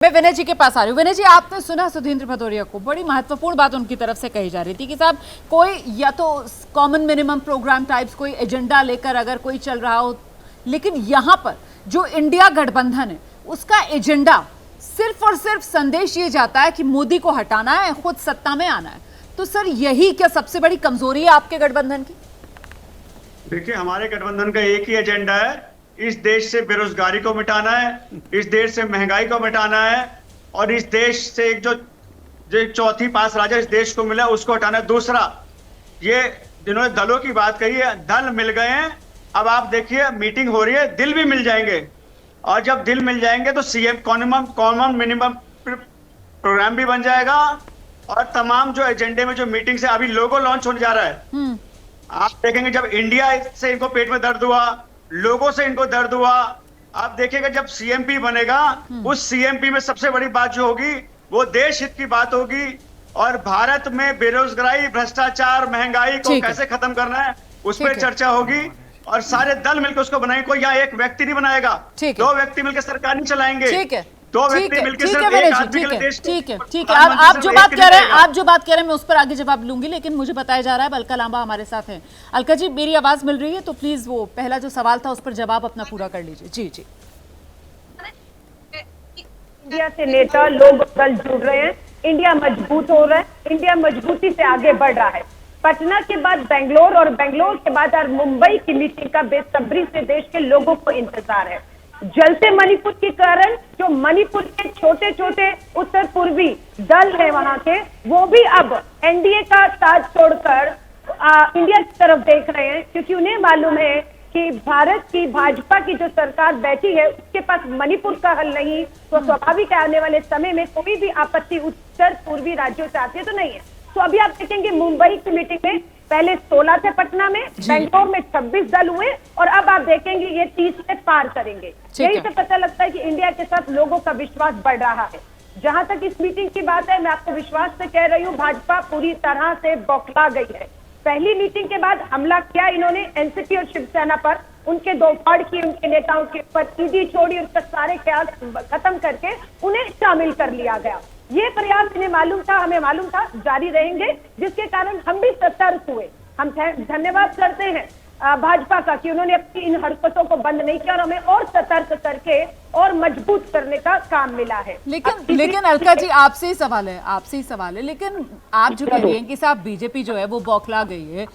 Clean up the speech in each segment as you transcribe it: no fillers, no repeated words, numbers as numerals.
मैं विनय जी के पास आ रही हूँ। विनय जी, आपने सुना सुधींद्र भदौरिया को, बड़ी महत्वपूर्ण बात उनकी तरफ से कही जा रही थी कि साहब कोई या तो कॉमन मिनिमम प्रोग्राम टाइप्स कोई एजेंडा लेकर अगर कोई चल रहा हो, लेकिन यहाँ पर जो इंडिया गठबंधन है उसका एजेंडा सिर्फ और सिर्फ संदेश ये जाता है कि मोदी को हटाना है, खुद सत्ता में आना है। तो सर यही क्या सबसे बड़ी कमजोरी है आपके गठबंधन की? देखिए, हमारे गठबंधन का एक ही एजेंडा है, इस देश से बेरोजगारी को मिटाना है, इस देश से महंगाई को मिटाना है और इस देश से एक जो चौथी पास राजा इस देश को मिला उसको हटाना है। दूसरा, ये जिन्होंने दलों की बात कही है, दल मिल गए हैं। अब आप देखिए, मीटिंग हो रही है, दिल भी मिल जाएंगे और जब दिल मिल जाएंगे तो सीएम कॉमन मिनिमम प्रोग्राम भी बन जाएगा और तमाम जो एजेंडे में जो मीटिंग से अभी लोगो लॉन्च होने जा रहा है। आप देखेंगे जब इंडिया से इनको पेट में दर्द हुआ, लोगों से इनको दर्द हुआ, आप देखिएगा जब सीएमपी बनेगा उस सीएमपी में सबसे बड़ी बात जो होगी वो देश हित की बात होगी और भारत में बेरोजगारी, भ्रष्टाचार, महंगाई को कैसे खत्म करना है उस पर चर्चा होगी और सारे दल मिलकर उसको बनाएंगे। कोई यहाँ एक व्यक्ति नहीं बनाएगा, दो व्यक्ति मिलकर सरकार नहीं चलाएंगे। ठीक है, दो व्यक्ति मिलकर ठीक है। आप जो बात कह रहे हैं मैं उस पर आगे जवाब लूंगी, लेकिन मुझे बताया जा रहा है अलका लांबा हमारे साथ हैं। अलका जी, मेरी आवाज मिल रही है? तो प्लीज वो पहला जो सवाल था उस पर जवाब अपना पूरा कर लीजिए। जी जी। इंडिया से नेता लोग दल जुड़ रहे हैं, इंडिया मजबूत हो रहा है, इंडिया मजबूती से आगे बढ़ रहा है। पटना के बाद बेंगलोर और बेंगलोर के बाद आज मुंबई की मीटिंग का बेसब्री से देश के लोगों को इंतजार है। जलते मणिपुर के कारण जो मणिपुर के छोटे छोटे उत्तर पूर्वी दल है वहां के, वो भी अब एनडीए का साथ छोड़कर इंडिया की तरफ देख रहे हैं, क्योंकि उन्हें मालूम है कि भारत की भाजपा की जो सरकार बैठी है उसके पास मणिपुर का हल नहीं, तो स्वाभाविक आने वाले समय में कोई भी आपत्ति उत्तर पूर्वी राज्यों से आती है तो नहीं है। तो अभी आप देखेंगे मुंबई की मीटिंग में पहले 16 थे पटना में, बेंगलोर में 26 दल हुए और अब आप देखेंगे ये 30 से पार करेंगे। यही से पता लगता है कि इंडिया के साथ लोगों का विश्वास बढ़ रहा है। जहां तक इस मीटिंग की बात है, मैं आपको विश्वास से कह रही हूँ, भाजपा पूरी तरह से बौखला गई है। पहली मीटिंग के बाद हमला किया इन्होंने एनसीपी और शिवसेना पर, उनके दो फाड़ की उनके नेताओं के ऊपर, ईडी छोड़ी, उनका सारे ख्याल खत्म करके उन्हें शामिल कर लिया गया। ये प्रयास इन्हें मालूम था, हमें मालूम था, जारी रहेंगे, जिसके कारण हम भी सतर्क हुए। हम धन्यवाद करते हैं भाजपा का कि उन्होंने अपनी इन हरकतों को बंद नहीं किया और हमें और सतर्क करके और मजबूत करने का काम मिला है। लेकिन अलका जी, आपसे ही सवाल है, लेकिन आप जो कह रही हैं कि साहब बीजेपी जो है वो बौखला गई है,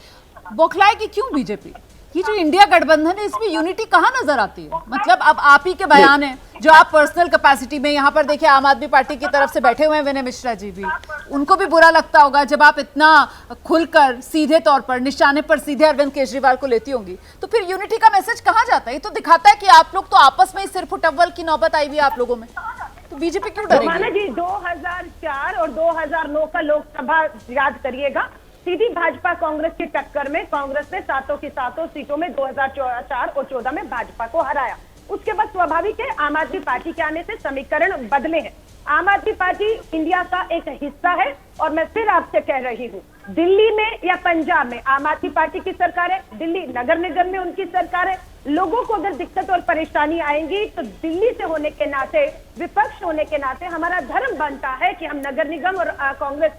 बौखलाएगी क्यों बीजेपी? ये जो इंडिया गठबंधन है इसमें यूनिटी कहाँ नजर आती है? मतलब अब आप ही के बयान है जो आप पर्सनल कैपेसिटी में, यहाँ पर देखिए आम आदमी पार्टी की तरफ से बैठे हुए हैं विनय मिश्रा जी भी, उनको भी बुरा लगता होगा जब आप इतना खुलकर सीधे तौर पर निशाने पर सीधे अरविंद केजरीवाल को लेती होंगी, तो फिर यूनिटी का मैसेज कहाँ जाता है? ये तो दिखाता है कि आप लोग तो आपस में ही सिर्फ उटव्वल की नौबत आई हुई है आप लोगों में, तो बीजेपी क्यों डरेगी? जी 2004 और 2009 का लोकसभा याद करिएगा, सीधी भाजपा कांग्रेस की टक्कर में कांग्रेस ने सातों की सातों सीटों में 2004 और 14 में भाजपा को हराया। उसके बाद स्वाभाविक है आम आदमी पार्टी के आने से समीकरण बदले हैं। आम आदमी पार्टी इंडिया का एक हिस्सा है और मैं फिर आपसे कह रही हूँ, दिल्ली में या पंजाब में आम आदमी पार्टी की सरकार है, दिल्ली नगर निगम में उनकी सरकार है। लोगों को अगर दिक्कत और परेशानी आएंगी तो दिल्ली से होने के नाते, विपक्ष होने के नाते हमारा धर्म बनता है कि हम नगर निगम और कांग्रेस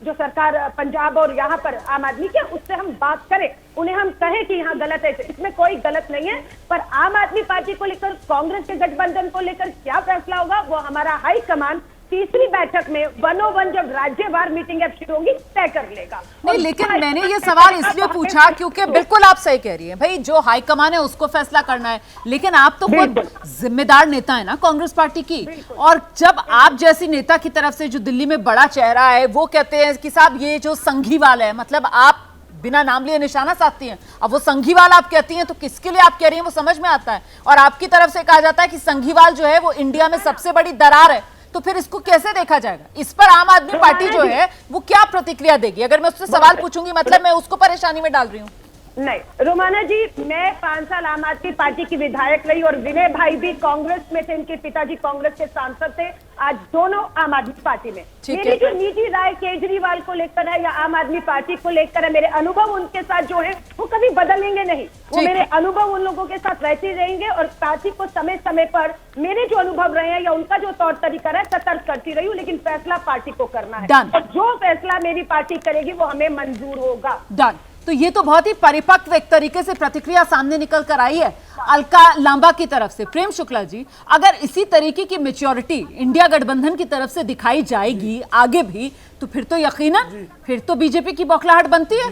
जो सरकार पंजाब और यहाँ पर आम आदमी की, उससे हम बात करें, उन्हें हम कहें कि यहाँ गलत है। इसमें कोई गलत नहीं है, पर आम आदमी पार्टी को लेकर, कांग्रेस के गठबंधन को लेकर क्या फैसला होगा वो हमारा हाईकमान तीसरी बैठक में 101 जब राज्यवार मीटिंग अब शुरू होगी तय कर लेगा। नहीं, लेकिन मैंने ये सवाल इसलिए पूछा क्योंकि बिल्कुल आप सही कह रही हैं भाई, जो हाईकमान है उसको फैसला करना है, लेकिन आप तो खुद जिम्मेदार नेता है ना कांग्रेस पार्टी की, और जब आप जैसी नेता की तरफ से जो दिल्ली में बड़ा चेहरा है वो कहते हैं कि साहब ये जो संघीवाल है, मतलब आप बिना नाम लिए निशाना साधती हैं, अब वो संघीवाल आप कहती हैं तो किसके लिए आप कह रही हैं वो समझ में आता है। और आपकी तरफ से कहा जाता है कि संघीवाल जो है वो इंडिया में सबसे बड़ी दरार है, तो फिर इसको कैसे देखा जाएगा? इस पर आम आदमी पार्टी जो है वो क्या प्रतिक्रिया देगी? अगर मैं उससे सवाल पूछूंगी मतलब मैं उसको परेशानी में डाल रही हूँ। नहीं रोमाना जी, मैं 5 साल आम आदमी पार्टी की विधायक रही और विनय भाई भी कांग्रेस में थे, इनके पिताजी कांग्रेस के सांसद थे, आज दोनों आम आदमी पार्टी में। ठीक मेरी है। जो निजी राय केजरीवाल को लेकर है या आम आदमी पार्टी को लेकर है, मेरे अनुभव उनके साथ जो है वो कभी बदलेंगे नहीं। वो ठीक है। मेरे अनुभव उन लोगों के साथ रहते रहेंगे और पार्टी को समय समय पर मेरे जो अनुभव रहे हैं या उनका जो तौर तरीका है सतर्क करती रही हूँ, लेकिन फैसला पार्टी को करना है Done. और जो फैसला मेरी पार्टी करेगी वो हमें मंजूर होगा। डन। तो ये तो बहुत ही परिपक्व एक तरीके से प्रतिक्रिया सामने निकल कर आई है अलका लांबा की तरफ से। प्रेम शुक्ला जी, अगर इसी तरीके की मैच्योरिटी इंडिया गठबंधन की तरफ से दिखाई जाएगी आगे भी, तो फिर तो यकीनन फिर तो बीजेपी की बौखलाहट बनती है,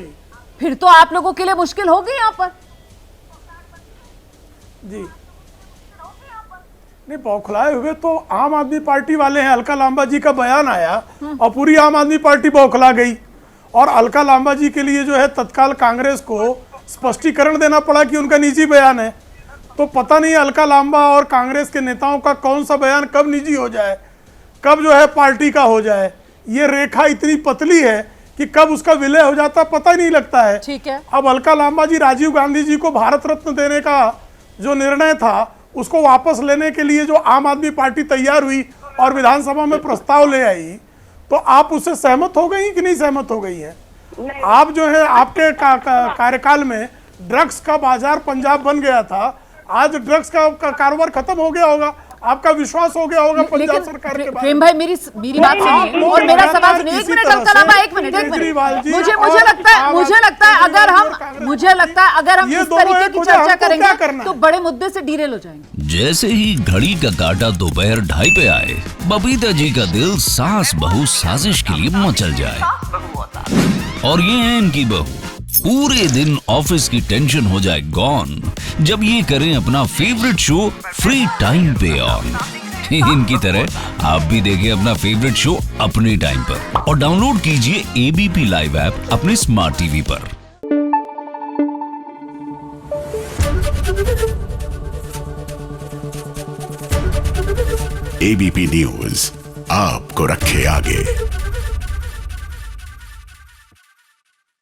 फिर तो आप लोगों के लिए मुश्किल होगी यहाँ पर। जी नहीं, बौखलाए हुए तो आम आदमी पार्टी वाले हैं। अलका लांबा जी का बयान आया और पूरी आम आदमी पार्टी बौखला गई और अलका लांबा जी के लिए जो है तत्काल कांग्रेस को स्पष्टीकरण देना पड़ा कि उनका निजी बयान है। तो पता नहीं अलका लांबा और कांग्रेस के नेताओं का कौन सा बयान कब निजी हो जाए, कब जो है पार्टी का हो जाए। ये रेखा इतनी पतली है कि कब उसका विलय हो जाता पता ही नहीं लगता है। ठीक है। अब अलका लांबा जी राजीव गांधी जी को भारत रत्न देने का जो निर्णय था उसको वापस लेने के लिए जो आम आदमी पार्टी तैयार हुई और विधानसभा में प्रस्ताव ले आई, तो आप उससे सहमत हो गई कि नहीं सहमत हो गई है? आप जो है आपके कार्यकाल में ड्रग्स का बाजार पंजाब बन गया था, आज ड्रग्स का कारोबार खत्म हो गया होगा, आपका विश्वास हो गया होगा पंजाब सरकार के बारे प्रेम में। भाई मेरी बात सुनिए और मेरा सवाल सुनिए। एक मिनट अलका लांबा, एक मिनट। मुझे लगता है अगर हम इस तरीके की चर्चा करेंगे तो बड़े मुद्दे से डीरेल हो जाएंगे। जैसे ही घड़ी का काटा दोपहर 2:30 पे आए, बबीता जी का दिल सास बहू साजिश के लिए मचल जाए। और ये है इनकी बहू, पूरे दिन ऑफिस की टेंशन हो जाए गॉन जब ये करें अपना फेवरेट शो फ्री टाइम पे ऑन। इनकी तरह आप भी देखें अपना फेवरेट शो अपने टाइम पर और डाउनलोड कीजिए एबीपी लाइव ऐप अपने स्मार्ट टीवी पर। एबीपी न्यूज आपको रखे आगे।